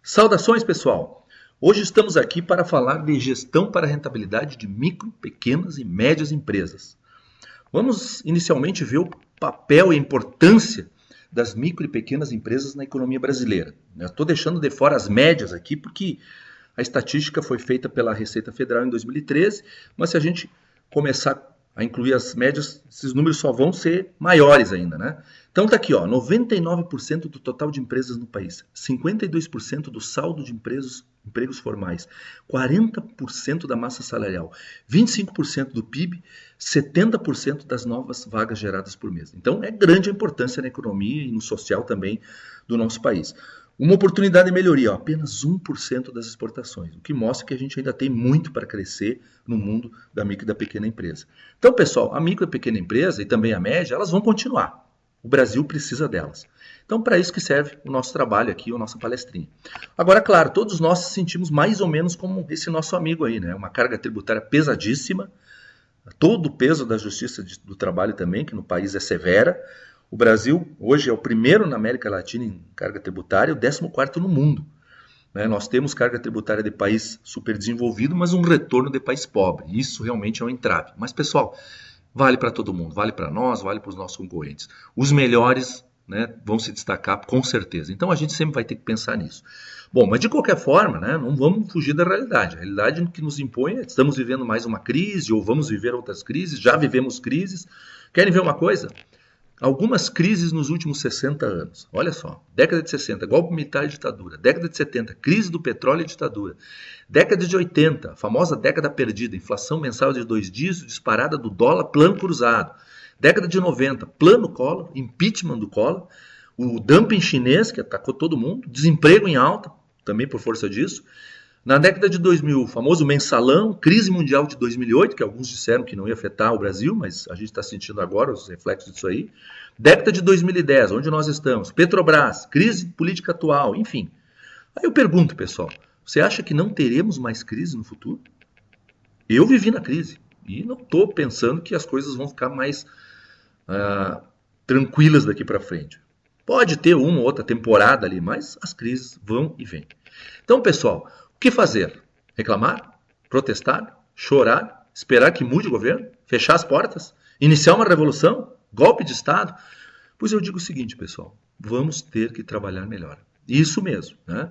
Saudações, pessoal! Hoje estamos aqui para falar de gestão para a rentabilidade de micro, pequenas e médias empresas. Vamos inicialmente ver o papel e a importância das micro e pequenas empresas na economia brasileira. Eu estou deixando de fora as médias aqui porque a estatística foi feita pela Receita Federal em 2013, mas se a gente começar a incluir as médias, esses números só vão ser maiores ainda, né? Então tá aqui, ó, 99% do total de empresas no país, 52% do saldo de empregos formais, 40% da massa salarial, 25% do PIB, 70% das novas vagas geradas por mês. Então é grande a importância na economia e no social também do nosso país. Uma oportunidade de melhoria, ó, apenas 1% das exportações, o que mostra que a gente ainda tem muito para crescer no mundo da micro e da pequena empresa. Então, pessoal, a micro e a pequena empresa e também a média, elas vão continuar. O Brasil precisa delas. Então, para isso que serve o nosso trabalho aqui, a nossa palestrinha. Agora, claro, todos nós nos sentimos mais ou menos como esse nosso amigo aí, né? Uma carga tributária pesadíssima, todo o peso da justiça do trabalho também, que no país é severa. O Brasil hoje é o primeiro na América Latina em carga tributária e o 14º no mundo. Nós temos carga tributária de país superdesenvolvido, mas um retorno de país pobre. Isso realmente é um entrave. Mas, pessoal, vale para todo mundo, vale para nós, vale para os nossos concorrentes. Os melhores, né, vão se destacar com certeza. Então a gente sempre vai ter que pensar nisso. Bom, mas de qualquer forma, né, não vamos fugir da realidade. A realidade que nos impõe é que estamos vivendo mais uma crise ou vamos viver outras crises, já vivemos crises. Querem ver uma coisa? Algumas crises nos últimos 60 anos. Olha só, década de 60, golpe militar e ditadura. Década de 70, crise do petróleo e ditadura. Década de 80, a famosa década perdida, inflação mensal de 2 dígitos, disparada do dólar, plano cruzado. Década de 90, plano Collor, impeachment do Collor, o dumping chinês, que atacou todo mundo, desemprego em alta, também por força disso. Na década de 2000, o famoso mensalão, crise mundial de 2008, que alguns disseram que não ia afetar o Brasil, mas a gente está sentindo agora os reflexos disso aí. Década de 2010, onde nós estamos? Petrobras, crise política atual, enfim. Aí eu pergunto, pessoal, você acha que não teremos mais crise no futuro? Eu vivi na crise e não estou pensando que as coisas vão ficar mais tranquilas daqui para frente. Pode ter uma ou outra temporada ali, mas as crises vão e vêm. Então, pessoal, o que fazer? Reclamar? Protestar? Chorar? Esperar que mude o governo? Fechar as portas? Iniciar uma revolução? Golpe de Estado? Pois eu digo o seguinte, pessoal, vamos ter que trabalhar melhor. Isso mesmo, né?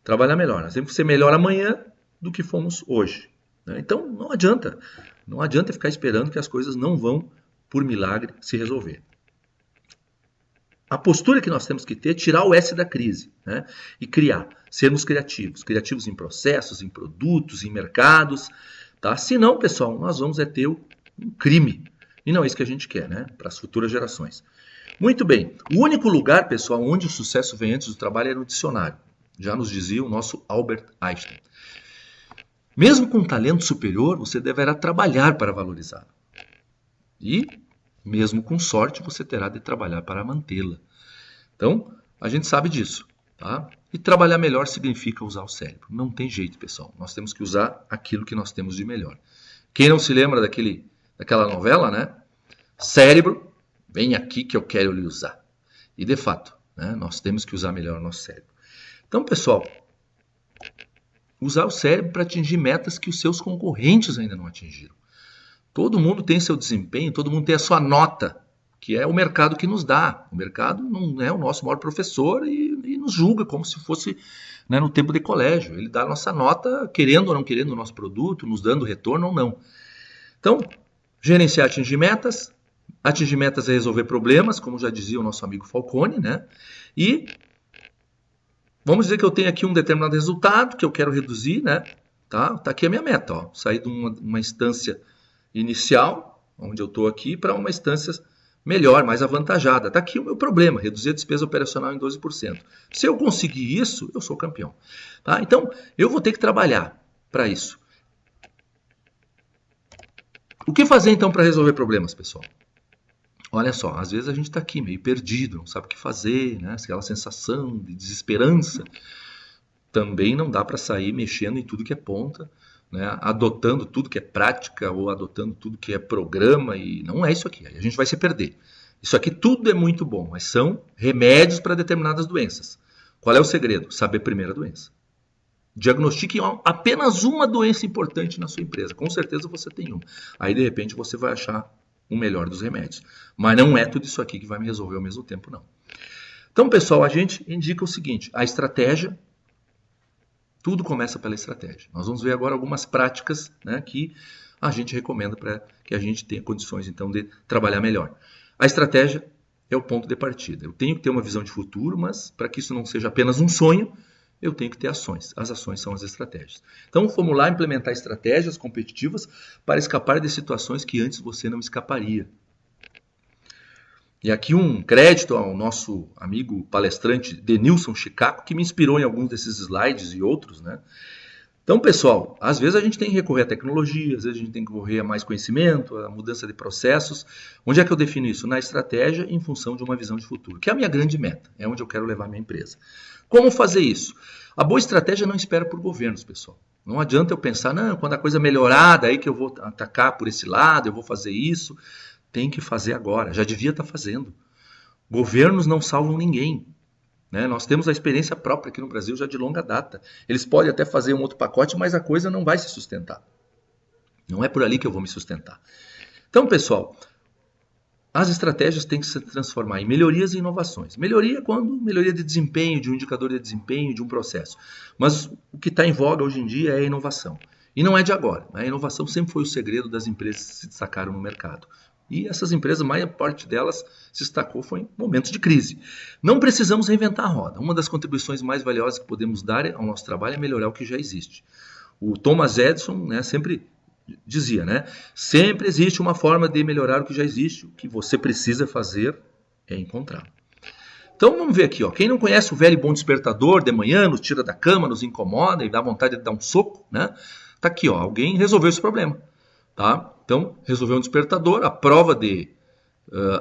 Trabalhar melhor. Nós temos que ser melhor amanhã do que fomos hoje. Né? Então, não adianta ficar esperando que as coisas não vão, por milagre, se resolver. A postura que nós temos que ter é tirar o S da crise, né? E criar, sermos criativos. Criativos em processos, em produtos, em mercados. Tá? Senão, pessoal, nós vamos ter um crime. E não é isso que a gente quer, né? Para as futuras gerações. Muito bem. O único lugar, pessoal, onde o sucesso vem antes do trabalho é no dicionário. Já nos dizia o nosso Albert Einstein. Mesmo com um talento superior, você deverá trabalhar para valorizá-lo. E, mesmo com sorte, você terá de trabalhar para mantê-la. Então, a gente sabe disso. Tá? E trabalhar melhor significa usar o cérebro. Não tem jeito, pessoal. Nós temos que usar aquilo que nós temos de melhor. Quem não se lembra daquela novela, né? Cérebro, vem aqui que eu quero lhe usar. E, de fato, né, nós temos que usar melhor o nosso cérebro. Então, pessoal, usar o cérebro para atingir metas que os seus concorrentes ainda não atingiram. Todo mundo tem seu desempenho, todo mundo tem a sua nota, que é o mercado que nos dá. O mercado não é o nosso maior professor e nos julga como se fosse, né, no tempo de colégio. Ele dá a nossa nota, querendo ou não querendo o nosso produto, nos dando retorno ou não. Então, gerenciar, atingir metas é resolver problemas, como já dizia o nosso amigo Falcone, né? E vamos dizer que eu tenho aqui um determinado resultado que eu quero reduzir, né? Tá aqui a minha meta, ó. Sair de uma instância inicial, onde eu estou aqui, para uma instância melhor, mais avantajada. Está aqui o meu problema, reduzir a despesa operacional em 12%. Se eu conseguir isso, eu sou campeão. Tá? Então, eu vou ter que trabalhar para isso. O que fazer, então, para resolver problemas, pessoal? Olha só, às vezes a gente está aqui meio perdido, não sabe o que fazer, né? Aquela sensação de desesperança. Também não dá para sair mexendo em tudo que é ponta, né? Adotando tudo que é prática ou adotando tudo que é programa, e não é isso aqui, a gente vai se perder. Isso aqui tudo é muito bom, mas são remédios para determinadas doenças. Qual é o segredo? Saber primeiro a doença. Diagnostique apenas uma doença importante na sua empresa. Com certeza você tem uma. Aí, de repente, você vai achar o melhor dos remédios. Mas não é tudo isso aqui que vai me resolver ao mesmo tempo, não. Então, pessoal, a gente indica o seguinte, a estratégia, tudo começa pela estratégia. Nós vamos ver agora algumas práticas, né, que a gente recomenda para que a gente tenha condições, então, de trabalhar melhor. A estratégia é o ponto de partida. Eu tenho que ter uma visão de futuro, mas para que isso não seja apenas um sonho, eu tenho que ter ações. As ações são as estratégias. Então, vamos lá implementar estratégias competitivas para escapar de situações que antes você não escaparia. E aqui um crédito ao nosso amigo palestrante Denilson Chicaco, que me inspirou em alguns desses slides e outros, né? Então, pessoal, às vezes a gente tem que recorrer à tecnologia, às vezes a gente tem que recorrer a mais conhecimento, a mudança de processos. Onde é que eu defino isso? Na estratégia, em função de uma visão de futuro, que é a minha grande meta, é onde eu quero levar a minha empresa. Como fazer isso? A boa estratégia não espera por governos, pessoal. Não adianta eu pensar, não, quando a coisa melhorar, daí que eu vou atacar por esse lado, eu vou fazer isso. Tem que fazer agora, já devia estar fazendo. Governos não salvam ninguém. Né? Nós temos a experiência própria aqui no Brasil já de longa data. Eles podem até fazer um outro pacote, mas a coisa não vai se sustentar. Não é por ali que eu vou me sustentar. Então, pessoal, as estratégias têm que se transformar em melhorias e inovações. Melhoria é quando melhoria de desempenho, de um indicador de desempenho, de um processo. Mas o que está em voga hoje em dia é a inovação. E não é de agora. A inovação sempre foi o segredo das empresas que se destacaram no mercado. E essas empresas, a maior parte delas se destacou foi em momentos de crise. Não precisamos reinventar a roda. Uma das contribuições mais valiosas que podemos dar ao nosso trabalho é melhorar o que já existe. O Thomas Edison, né, sempre dizia, né, sempre existe uma forma de melhorar o que já existe. O que você precisa fazer é encontrar. Então vamos ver aqui, ó. Quem não conhece o velho e bom despertador de manhã, nos tira da cama, nos incomoda e dá vontade de dar um soco, né? Tá aqui, ó. Alguém resolveu esse problema. Tá? Então, resolveu um despertador, a prova de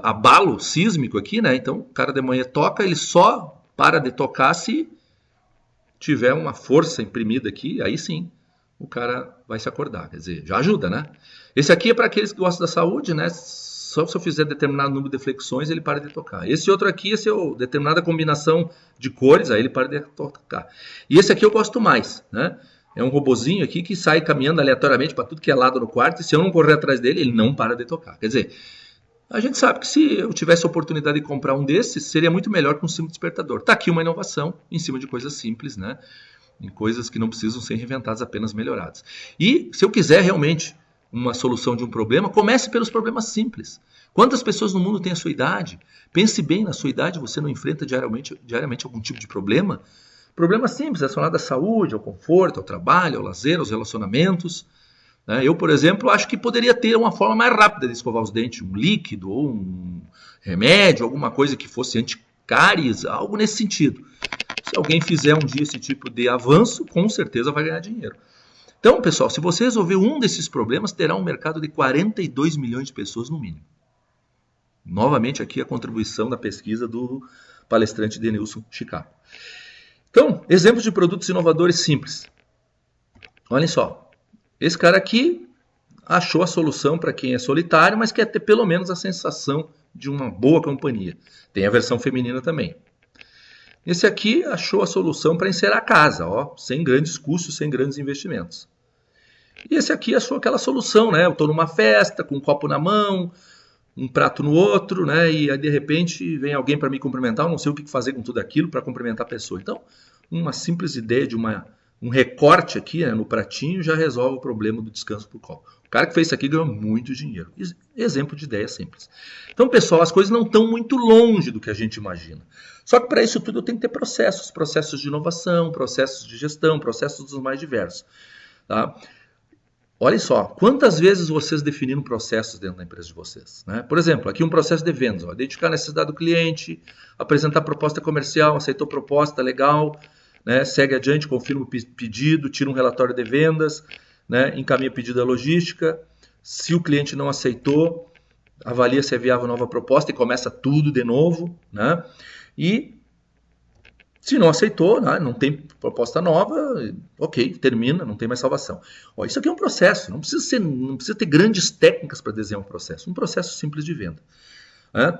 abalo sísmico aqui, né? Então, o cara de manhã toca, ele só para de tocar se tiver uma força imprimida aqui, aí sim o cara vai se acordar. Quer dizer, já ajuda, né? Esse aqui é para aqueles que gostam da saúde, né? Só se eu fizer determinado número de flexões, ele para de tocar. Esse outro aqui, esse é determinada combinação de cores, aí ele para de tocar. E esse aqui eu gosto mais, né? É um robozinho aqui que sai caminhando aleatoriamente para tudo que é lado no quarto, e se eu não correr atrás dele, ele não para de tocar. Quer dizer, a gente sabe que se eu tivesse a oportunidade de comprar um desses, seria muito melhor que um simples despertador. Está aqui uma inovação em cima de coisas simples, né? Em coisas que não precisam ser reinventadas, apenas melhoradas. E se eu quiser realmente uma solução de um problema, comece pelos problemas simples. Quantas pessoas no mundo têm a sua idade? Pense bem, na sua idade você não enfrenta diariamente algum tipo de problema? Problema simples, relacionado à saúde, ao conforto, ao trabalho, ao lazer, aos relacionamentos. Eu, por exemplo, acho que poderia ter uma forma mais rápida de escovar os dentes, um líquido ou um remédio, alguma coisa que fosse anticáries, algo nesse sentido. Se alguém fizer um dia esse tipo de avanço, com certeza vai ganhar dinheiro. Então, pessoal, se você resolver um desses problemas, terá um mercado de 42 milhões de pessoas no mínimo. Novamente aqui a contribuição da pesquisa do palestrante Denilson Chicaco. Então, exemplos de produtos inovadores simples. Olhem só, esse cara aqui achou a solução para quem é solitário, mas quer ter pelo menos a sensação de uma boa companhia. Tem a versão feminina também. Esse aqui achou a solução para encerar a casa, ó, sem grandes custos, sem grandes investimentos. E esse aqui achou aquela solução, né? Eu estou numa festa, com um copo na mão, um prato no outro, né? E aí, de repente, vem alguém para me cumprimentar, eu não sei o que fazer com tudo aquilo para cumprimentar a pessoa. Então, uma simples ideia de um recorte aqui, né, no pratinho já resolve o problema do descanso por copo. O cara que fez isso aqui ganhou muito dinheiro. Exemplo de ideia simples. Então, pessoal, as coisas não estão muito longe do que a gente imagina. Só que para isso tudo eu tenho que ter processos de inovação, processos de gestão, processos dos mais diversos. Tá? Olha só, quantas vezes vocês definiram processos dentro da empresa de vocês? Né? Por exemplo, aqui um processo de vendas. Ó, identificar a necessidade do cliente, apresentar proposta comercial, aceitou proposta, legal, né? Segue adiante, confirma o pedido, tira um relatório de vendas, né? Encaminha pedido à logística. Se o cliente não aceitou, avalia se é viável nova proposta e começa tudo de novo. Né? E se não aceitou, né, não tem proposta nova, ok, termina, não tem mais salvação. Ó, isso aqui é um processo, não precisa ter grandes técnicas para desenhar um processo simples de venda.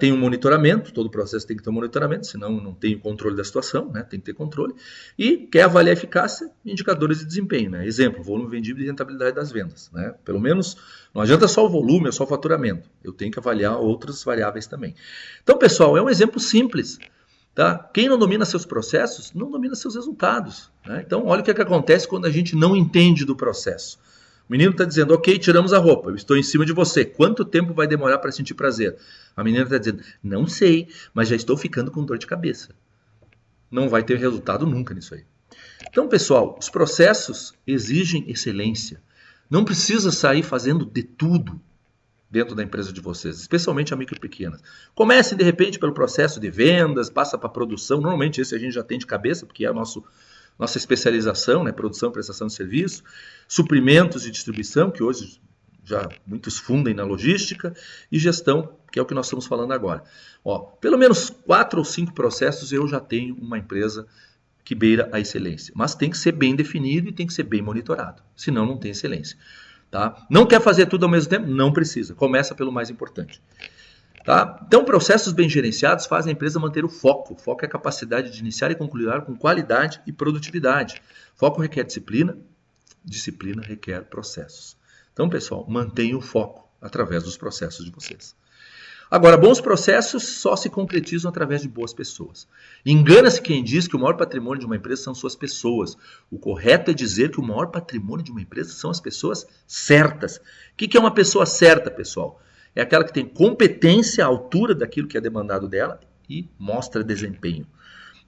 Tem um monitoramento, todo processo tem que ter um monitoramento, senão não tem o controle da situação, né? Tem que ter controle. E quer avaliar a eficácia, indicadores de desempenho. Né? Exemplo, volume vendido e rentabilidade das vendas. Né? Pelo menos não adianta só o volume, é só o faturamento. Eu tenho que avaliar outras variáveis também. Então, pessoal, é um exemplo simples. Tá? Quem não domina seus processos, não domina seus resultados. Né? Então, olha o que acontece quando a gente não entende do processo. O menino está dizendo, ok, tiramos a roupa, eu estou em cima de você. Quanto tempo vai demorar para sentir prazer? A menina está dizendo, não sei, mas já estou ficando com dor de cabeça. Não vai ter resultado nunca nisso aí. Então, pessoal, os processos exigem excelência. Não precisa sair fazendo de tudo dentro da empresa de vocês, especialmente a micro e pequenas. Comecem, de repente, pelo processo de vendas, passa para a produção. Normalmente esse a gente já tem de cabeça, porque é a nossa especialização, né? Produção e prestação de serviço, suprimentos e distribuição, que hoje já muitos fundem na logística, e gestão, que é o que nós estamos falando agora. Pelo menos 4 ou 5 processos eu já tenho uma empresa que beira a excelência. Mas tem que ser bem definido e tem que ser bem monitorado, senão não tem excelência. Tá? Não quer fazer tudo ao mesmo tempo? Não precisa, começa pelo mais importante. Tá? Então, processos bem gerenciados fazem a empresa manter o foco. O foco é a capacidade de iniciar e concluir com qualidade e produtividade. Foco requer disciplina, disciplina requer processos. Então, pessoal, mantenha o foco através dos processos de vocês. Agora, bons processos só se concretizam através de boas pessoas. Engana-se quem diz que o maior patrimônio de uma empresa são suas pessoas. O correto é dizer que o maior patrimônio de uma empresa são as pessoas certas. O que é uma pessoa certa, pessoal? É aquela que tem competência à altura daquilo que é demandado dela e mostra desempenho.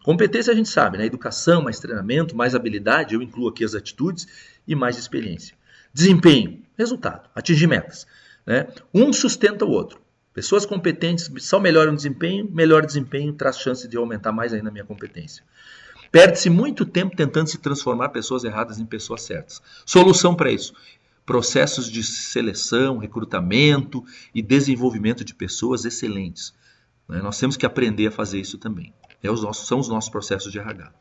Competência a gente sabe, né? Educação, mais treinamento, mais habilidade, eu incluo aqui as atitudes e mais experiência. Desempenho, resultado, atingir metas. Né? Um sustenta o outro. Pessoas competentes só melhoram o desempenho, melhor desempenho traz chance de aumentar mais ainda a minha competência. Perde-se muito tempo tentando se transformar pessoas erradas em pessoas certas. Solução para isso. Processos de seleção, recrutamento e desenvolvimento de pessoas excelentes. Nós temos que aprender a fazer isso também. São os nossos processos de RH.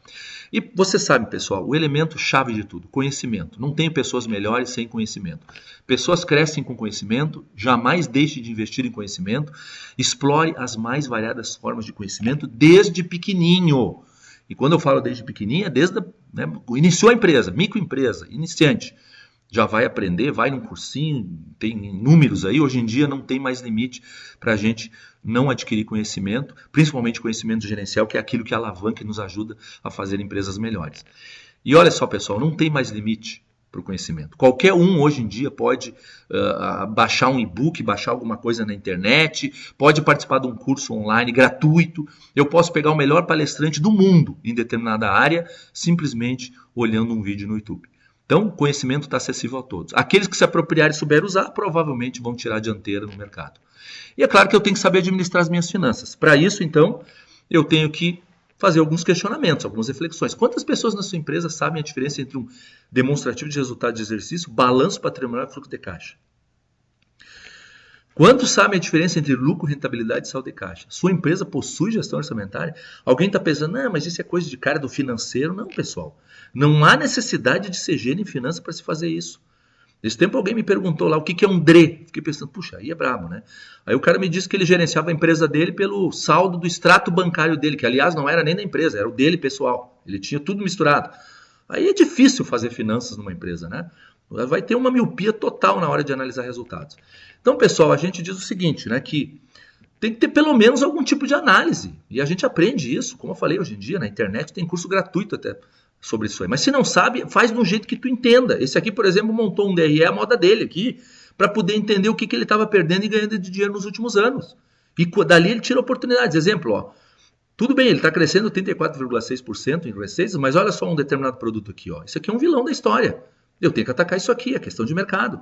E você sabe, pessoal, o elemento chave de tudo, conhecimento. Não tem pessoas melhores sem conhecimento. Pessoas crescem com conhecimento, jamais deixe de investir em conhecimento, explore as mais variadas formas de conhecimento desde pequenininho. E quando eu falo desde pequenininho, é desde iniciou a empresa, microempresa, iniciante. Já vai aprender, vai num cursinho, tem números aí. Hoje em dia não tem mais limite para a gente não adquirir conhecimento, principalmente conhecimento gerencial, que é aquilo que alavanca e nos ajuda a fazer empresas melhores. E olha só, pessoal, não tem mais limite para o conhecimento. Qualquer um hoje em dia pode baixar um e-book, baixar alguma coisa na internet, pode participar de um curso online gratuito. Eu posso pegar o melhor palestrante do mundo em determinada área, simplesmente olhando um vídeo no YouTube. Então, o conhecimento está acessível a todos. Aqueles que se apropriarem e souberem usar, provavelmente vão tirar a dianteira no mercado. E é claro que eu tenho que saber administrar as minhas finanças. Para isso, então, eu tenho que fazer alguns questionamentos, algumas reflexões. Quantas pessoas na sua empresa sabem a diferença entre um demonstrativo de resultado de exercício, balanço patrimonial e fluxo de caixa? Quantos sabem a diferença entre lucro, rentabilidade e saldo de caixa? Sua empresa possui gestão orçamentária? Alguém está pensando, não, mas isso é coisa de cara do financeiro. Não, pessoal. Não há necessidade de ser gênio em finanças para se fazer isso. Nesse tempo alguém me perguntou lá o que é um DRE. Fiquei pensando, puxa, aí é brabo, né? Aí o cara me disse que ele gerenciava a empresa dele pelo saldo do extrato bancário dele, que aliás não era nem da empresa, era o dele pessoal. Ele tinha tudo misturado. Aí é difícil fazer finanças numa empresa, né? Vai ter uma miopia total na hora de analisar resultados. Então, pessoal, a gente diz o seguinte, né, que tem que ter pelo menos algum tipo de análise. E a gente aprende isso, como eu falei hoje em dia, na internet tem curso gratuito até sobre isso aí. Mas se não sabe, faz do jeito que tu entenda. Esse aqui, por exemplo, montou um DRE, a moda dele aqui, para poder entender o que ele estava perdendo e ganhando de dinheiro nos últimos anos. E dali ele tira oportunidades. Exemplo, ó. Tudo bem, ele está crescendo 34,6% em receitas, mas olha só um determinado produto aqui. Ó. Isso aqui é um vilão da história. Eu tenho que atacar isso aqui, é questão de mercado.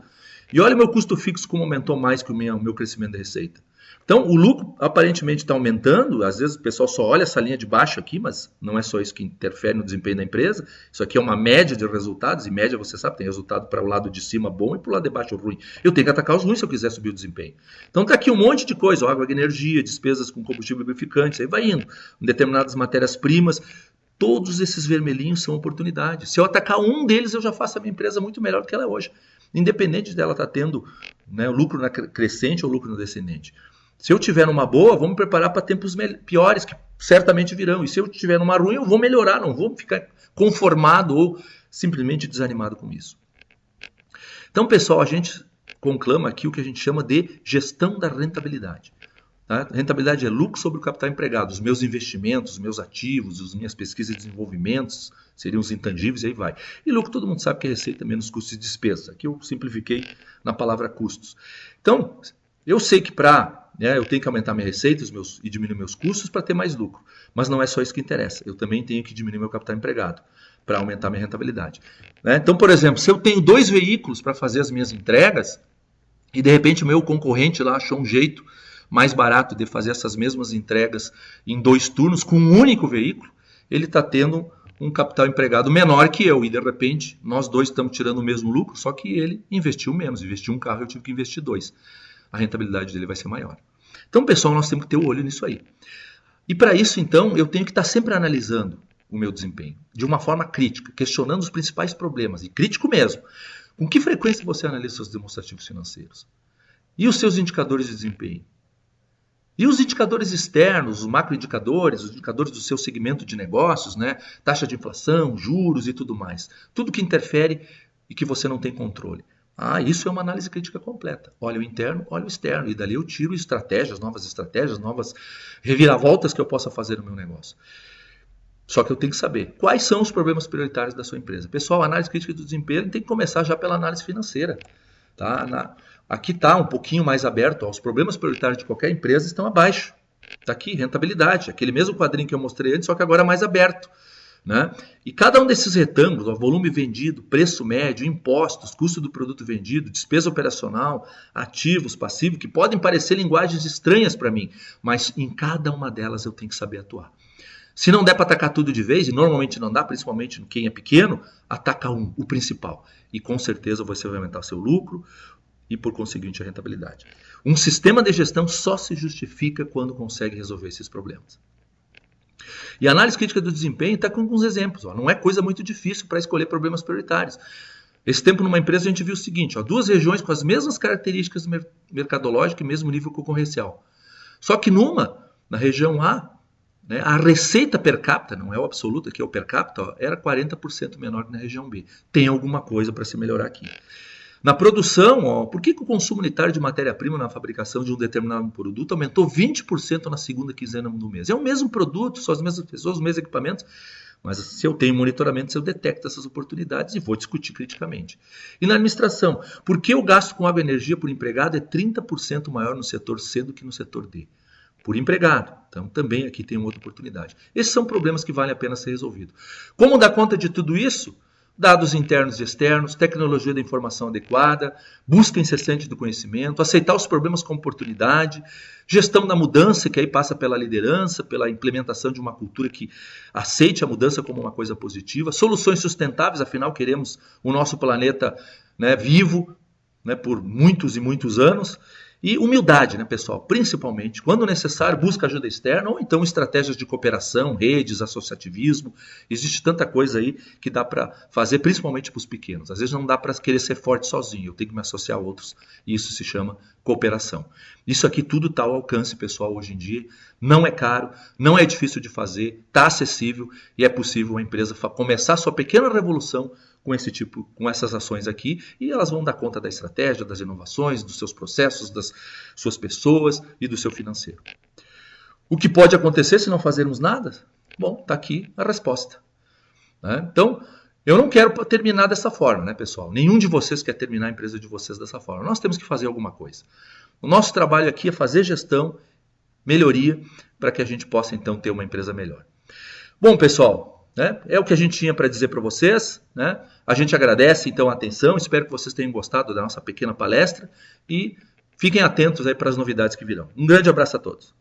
E olha o meu custo fixo como aumentou mais que o meu crescimento da receita. Então, o lucro aparentemente está aumentando. Às vezes o pessoal só olha essa linha de baixo aqui, mas não é só isso que interfere no desempenho da empresa. Isso aqui é uma média de resultados, e média, você sabe, tem resultado para o lado de cima bom e para o lado de baixo ruim. Eu tenho que atacar os ruins se eu quiser subir o desempenho. Então, está aqui um monte de coisa, água e energia, despesas com combustível lubrificante, aí vai indo. Determinadas matérias-primas. Todos esses vermelhinhos são oportunidades. Se eu atacar um deles, eu já faço a minha empresa muito melhor do que ela é hoje. Independente dela estar tendo, né, lucro na crescente ou lucro no descendente. Se eu tiver numa boa, vou me preparar para tempos piores, que certamente virão. E se eu tiver numa ruim, eu vou melhorar, não vou ficar conformado ou simplesmente desanimado com isso. Então, pessoal, a gente conclama aqui o que a gente chama de gestão da rentabilidade. Tá? Rentabilidade é lucro sobre o capital empregado, os meus investimentos, os meus ativos, as minhas pesquisas e desenvolvimentos, seriam os intangíveis e aí vai. E lucro todo mundo sabe que é receita menos custos e despesas. Aqui eu simplifiquei na palavra custos. Então, eu sei que eu tenho que aumentar minha receita e diminuir meus custos para ter mais lucro. Mas não é só isso que interessa. Eu também tenho que diminuir meu capital empregado para aumentar minha rentabilidade. Né? Então, por exemplo, se eu tenho 2 veículos para fazer as minhas entregas e de repente o meu concorrente lá achou um jeito mais barato de fazer essas mesmas entregas em 2 turnos com um único veículo, ele está tendo um capital empregado menor que eu. E de repente, nós dois estamos tirando o mesmo lucro, só que ele investiu menos. Investiu um carro, eu tive que investir 2. A rentabilidade dele vai ser maior. Então, pessoal, nós temos que ter o olho nisso aí. E para isso, então, eu tenho que estar sempre analisando o meu desempenho, de uma forma crítica, questionando os principais problemas, e crítico mesmo. Com que frequência você analisa seus demonstrativos financeiros? E os seus indicadores de desempenho? E os indicadores externos, os macroindicadores, os indicadores do seu segmento de negócios, né? Taxa de inflação, juros e tudo mais. Tudo que interfere e que você não tem controle. Isso é uma análise crítica completa. Olha o interno, olha o externo. E dali eu tiro estratégias, novas reviravoltas que eu possa fazer no meu negócio. Só que eu tenho que saber quais são os problemas prioritários da sua empresa. Pessoal, a análise crítica do desempenho tem que começar já pela análise financeira. Tá? Aqui está um pouquinho mais aberto. Os problemas prioritários de qualquer empresa estão abaixo. Está aqui, rentabilidade. Aquele mesmo quadrinho que eu mostrei antes, só que agora é mais aberto. Né? E cada um desses retângulos, volume vendido, preço médio, impostos, custo do produto vendido, despesa operacional, ativos, passivos, que podem parecer linguagens estranhas para mim, mas em cada uma delas eu tenho que saber atuar. Se não der para atacar tudo de vez, e normalmente não dá, principalmente quem é pequeno, ataca o principal. E com certeza você vai aumentar seu lucro e, por conseguinte, a rentabilidade. Um sistema de gestão só se justifica quando consegue resolver esses problemas. E a análise crítica do desempenho está com alguns exemplos. Não é coisa muito difícil para escolher problemas prioritários. Esse tempo numa empresa a gente viu o seguinte, 2 regiões com as mesmas características mercadológicas e mesmo nível concorrencial. Só que na região A, né, a receita per capita, não é o absoluto, aqui é o per capita, era 40% menor que na região B. Tem alguma coisa para se melhorar aqui. Na produção, por que o consumo unitário de matéria-prima na fabricação de um determinado produto aumentou 20% na segunda quinzena do mês? É o mesmo produto, são as mesmas pessoas, os mesmos equipamentos, mas se eu tenho monitoramento, eu detecto essas oportunidades e vou discutir criticamente. E na administração, por que o gasto com água e energia por empregado é 30% maior no setor C do que no setor D? Por empregado. Então, também aqui tem uma outra oportunidade. Esses são problemas que valem a pena ser resolvidos. Como dar conta de tudo isso? Dados internos e externos, tecnologia da informação adequada, busca incessante do conhecimento, aceitar os problemas como oportunidade, gestão da mudança, que aí passa pela liderança, pela implementação de uma cultura que aceite a mudança como uma coisa positiva, soluções sustentáveis, afinal queremos o nosso planeta, né, vivo, né, por muitos e muitos anos. E humildade, né, pessoal? Principalmente, quando necessário, busca ajuda externa ou então estratégias de cooperação, redes, associativismo. Existe tanta coisa aí que dá para fazer, principalmente para os pequenos. Às vezes não dá para querer ser forte sozinho, eu tenho que me associar a outros e isso se chama cooperação. Isso aqui tudo está ao alcance, pessoal, hoje em dia. Não é caro, não é difícil de fazer, está acessível e é possível uma empresa começar sua pequena revolução com essas ações aqui, e elas vão dar conta da estratégia, das inovações, dos seus processos, das suas pessoas e do seu financeiro. O que pode acontecer se não fazermos nada? Bom, está aqui a resposta. Né? Então, eu não quero terminar dessa forma, né, pessoal? Nenhum de vocês quer terminar a empresa de vocês dessa forma. Nós temos que fazer alguma coisa. O nosso trabalho aqui é fazer gestão, melhoria, para que a gente possa, então, ter uma empresa melhor. Bom, pessoal, né? É o que a gente tinha para dizer para vocês. Né? A gente agradece então a atenção, espero que vocês tenham gostado da nossa pequena palestra e fiquem atentos aí para as novidades que virão. Um grande abraço a todos.